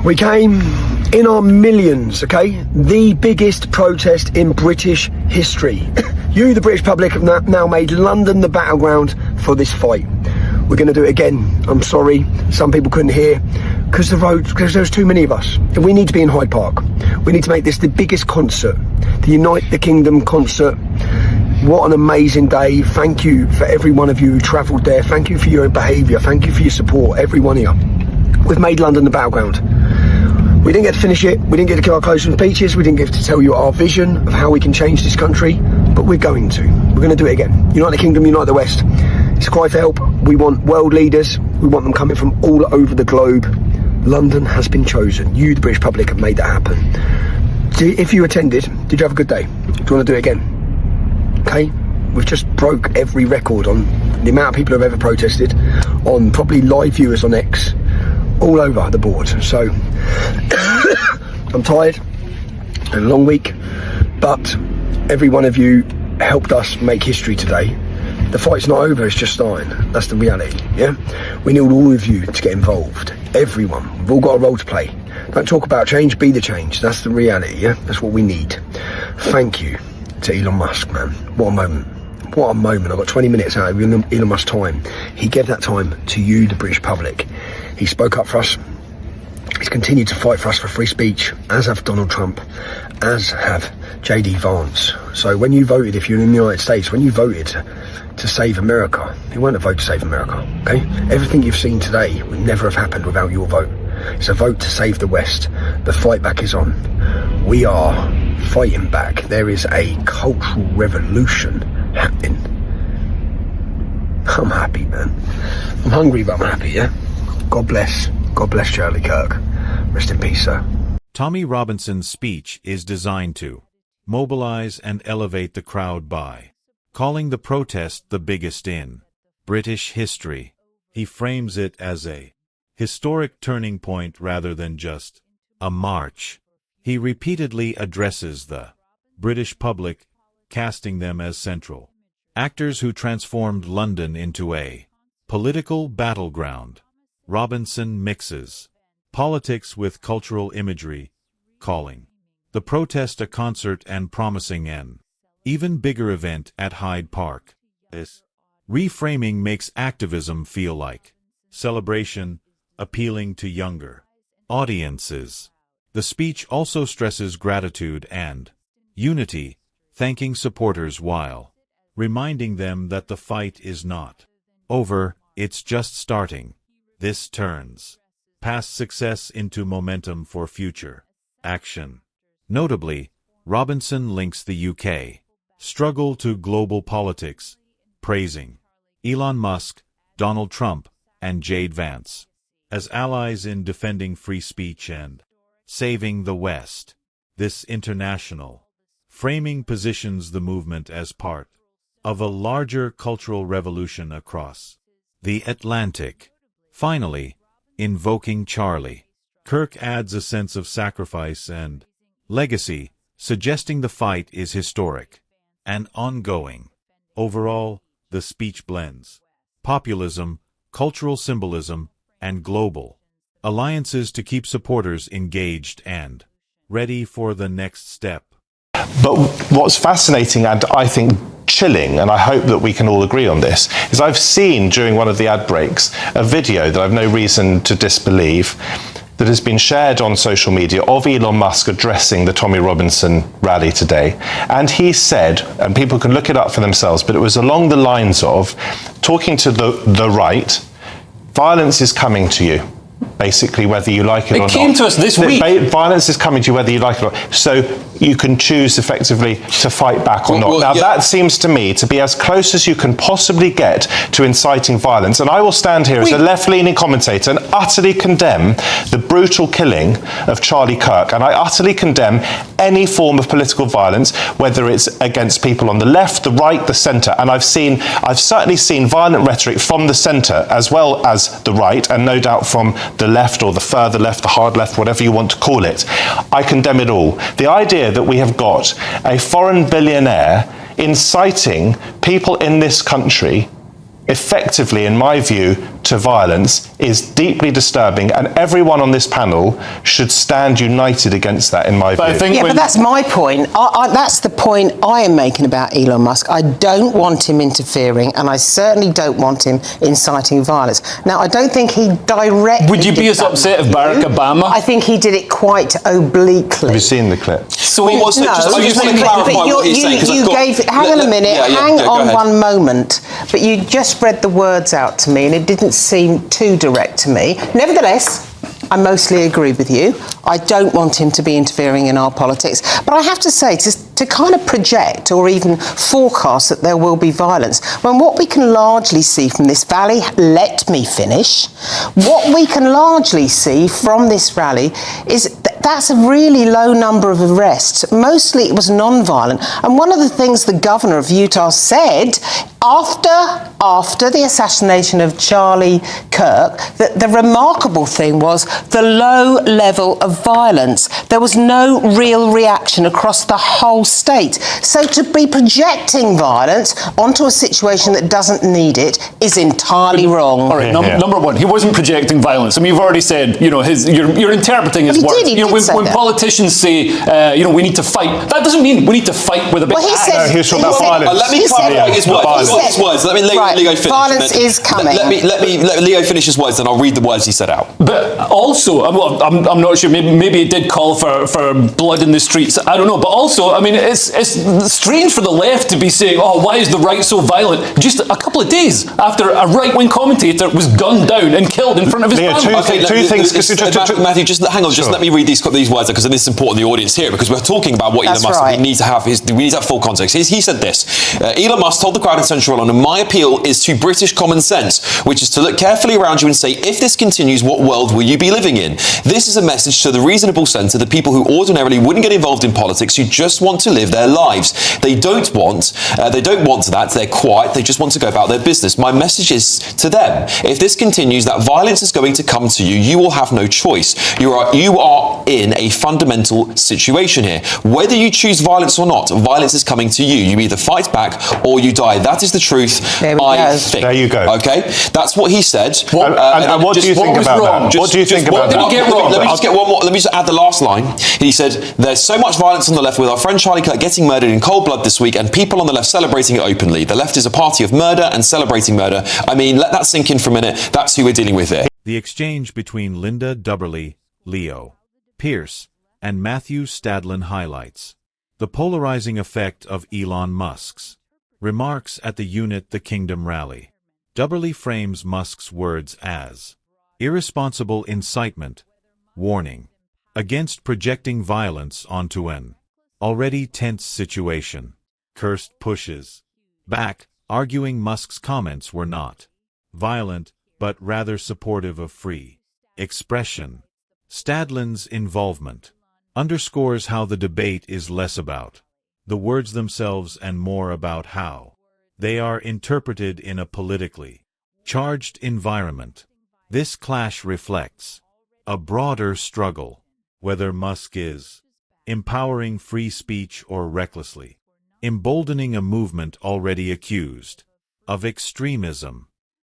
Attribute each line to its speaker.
Speaker 1: We came in our millions, okay? The biggest protest in British history. You, the British public, have now made London the battleground for this fight. We're going to do it again. I'm sorry, some people couldn't hear because there's too many of us. And we need to be in Hyde Park. We need to make this the biggest concert, the Unite the Kingdom concert. What an amazing day. Thank you for every one of you who travelled there. Thank you for your behaviour. Thank you for your support, every one of you. We've made London the battleground. We didn't get to finish it. We didn't get to kill our clothes from speeches. We didn't get to tell you our vision of how we can change this country, but we're going to. We're going to do it again. Unite the Kingdom, unite the West. It's a cry for help. We want world leaders. We want them coming from all over the globe. London has been chosen. You, the British public, have made that happen. If you attended, did you have a good day? Do you want to do it again? Okay? We've just broke every record on the amount of people who have ever protested, on probably live viewers on X, all over the board. So I'm tired, a long week, but every one of you helped us make history today. The fight's not over, it's just starting. That's the reality, yeah? We need all of you to get involved. Everyone. We've all got a role to play. Don't talk about change, be the change. That's the reality, yeah? That's what we need. Thank you to Elon Musk, man. What a moment. What a moment. I got 20 minutes out of Elon Musk's time. He gave that time to you, the British public. He spoke up for us. He's continued to fight for us for free speech, as have Donald Trump, as have JD Vance. So when you voted, if you're in the United States, when you voted to save America, it weren't a vote to save America, okay? Everything you've seen today would never have happened without your vote. It's a vote to save the West. The fight back is on. We are fighting back. There is a cultural revolution happening. I'm happy, man. I'm hungry, but I'm happy, yeah? God bless. God bless Charlie Kirk. Rest in peace, sir.
Speaker 2: Tommy Robinson's speech is designed to mobilize and elevate the crowd by calling the protest the biggest in British history. He frames it as a historic turning point rather than just a march. He repeatedly addresses the British public, casting them as central actors who transformed London into a political battleground. Robinson mixes politics with cultural imagery, calling the protest a concert and promising an even bigger event at Hyde Park. This reframing makes activism feel like celebration, appealing to younger audiences. The speech also stresses gratitude and unity, thanking supporters while reminding them that the fight is not over, it's just starting. This turns past success into momentum for future action. Notably, Robinson links the UK struggle to global politics, praising Elon Musk, Donald Trump, and JD Vance as allies in defending free speech and saving the West. This international framing positions the movement as part of a larger cultural revolution across the Atlantic. Finally, invoking Charlie Kirk adds a sense of sacrifice and legacy, suggesting the fight is historic and ongoing. Overall, the speech blends populism, cultural symbolism, and global alliances to keep supporters engaged and ready for the next step.
Speaker 3: But what's fascinating and I think chilling, and I hope that we can all agree on this, is I've seen during one of the ad breaks a video that I've no reason to disbelieve that has been shared on social media of Elon Musk addressing the Tommy Robinson rally today. And he said, and people can look it up for themselves, but it was along the lines of talking to the right, violence is coming to you. Basically, whether you like it or not. It
Speaker 4: came to us this week.
Speaker 3: Violence is coming to you whether you like it or not. So you can choose effectively to fight back or not. Now, that seems to me to be as close as you can possibly get to inciting violence. And I will stand here as a left-leaning commentator and utterly condemn the brutal killing of Charlie Kirk. And I utterly condemn any form of political violence, whether it's against people on the left, the right, the centre. And I've certainly seen violent rhetoric from the centre as well as the right, and no doubt from the left or the further left, the hard left, whatever you want to call it. I condemn it all. The idea that we have got a foreign billionaire inciting people in this country effectively, in my view, to violence is deeply disturbing, and everyone on this panel should stand united against that, in my view.
Speaker 4: But that's my point. That's the point I am making about Elon Musk. I don't want him interfering, and I certainly don't want him inciting violence. Now, I don't think he directly...
Speaker 5: Would you be as upset if Barack Obama...
Speaker 4: I think he did it quite obliquely.
Speaker 3: Have you seen the clip?
Speaker 5: So
Speaker 6: I just want to clarify what he's saying.
Speaker 4: Hang on a minute, hang on one moment. But you just read the words out to me, and it didn't seem too direct to me. Nevertheless, I mostly agree with you. I don't want him to be interfering in our politics. But I have to say, to kind of project or even forecast that there will be violence, when what we can largely see from this rally, let me finish, what we can largely see from this rally is that's a really low number of arrests. Mostly it was non-violent. And one of the things the governor of Utah said after the assassination of Charlie Kirk, that the remarkable thing was the low level of violence. There was no real reaction across the whole state. So to be projecting violence onto a situation that doesn't need it is entirely wrong.
Speaker 5: All right, number one, he wasn't projecting violence. I mean, you've already said, you're interpreting his words.
Speaker 4: He did
Speaker 5: when politicians say, we need to fight, that doesn't mean we need to fight with a big axe.
Speaker 3: No, he was talking about violence.
Speaker 6: Let me clarify his words. Let me Leo finish.
Speaker 4: Violence is coming.
Speaker 6: Let Leo finish his words, then I'll read the words he said out.
Speaker 5: But also, I'm not sure, maybe it did call for blood in the streets, I don't know, but also, I mean, it's strange for the left to be saying, oh, why is the right so violent, just a couple of days after a right-wing commentator was gunned down and killed in front of his family.
Speaker 3: Two things.
Speaker 6: Matthew, just hang on, just let me read these words, because this is important to the audience here, because we're talking about what Elon Musk, we need to have full context. He said this, Elon Musk told the crowd in Central London, my appeal is to British common sense, which is to look carefully around you and say, if this continues, what world will you be living in? This is a message to the reasonable centre, the people who ordinarily wouldn't get involved in politics, who just want to live their lives. They don't want that, they're quiet, they just want to go about their business. My message is to them, if this continues, that violence is going to come to you, you will have no choice. You are in a fundamental situation here. Whether you choose violence or not, violence is coming to you. You either fight back or you die. That is the truth, I think.
Speaker 3: There you go.
Speaker 6: Okay? That's what he said.
Speaker 3: And what do you think about that? What do you think about that?
Speaker 6: What did he get wrong? Let me just get one more. Let me just add the last line. He said, there's so much violence on the left with our friend Charlie Kirk getting murdered in cold blood this week and people on the left celebrating it openly. The left is a party of murder and celebrating murder. I mean, let that sink in for a minute. That's who we're dealing with here.
Speaker 2: The exchange between Linda Dubberly, Leo Pierce, and Matthew Stadlin highlights the polarizing effect of Elon Musk's remarks at the Unite the Kingdom rally. Dubberly frames Musk's words as irresponsible incitement, warning, against projecting violence onto an already tense situation. Kirst pushes back, arguing Musk's comments were not violent, but rather supportive of free expression. Stadlin's involvement underscores how the debate is less about the words themselves and more about how they are interpreted in a politically charged environment. This clash reflects a broader struggle, whether Musk is empowering free speech or recklessly emboldening a movement already accused of extremism.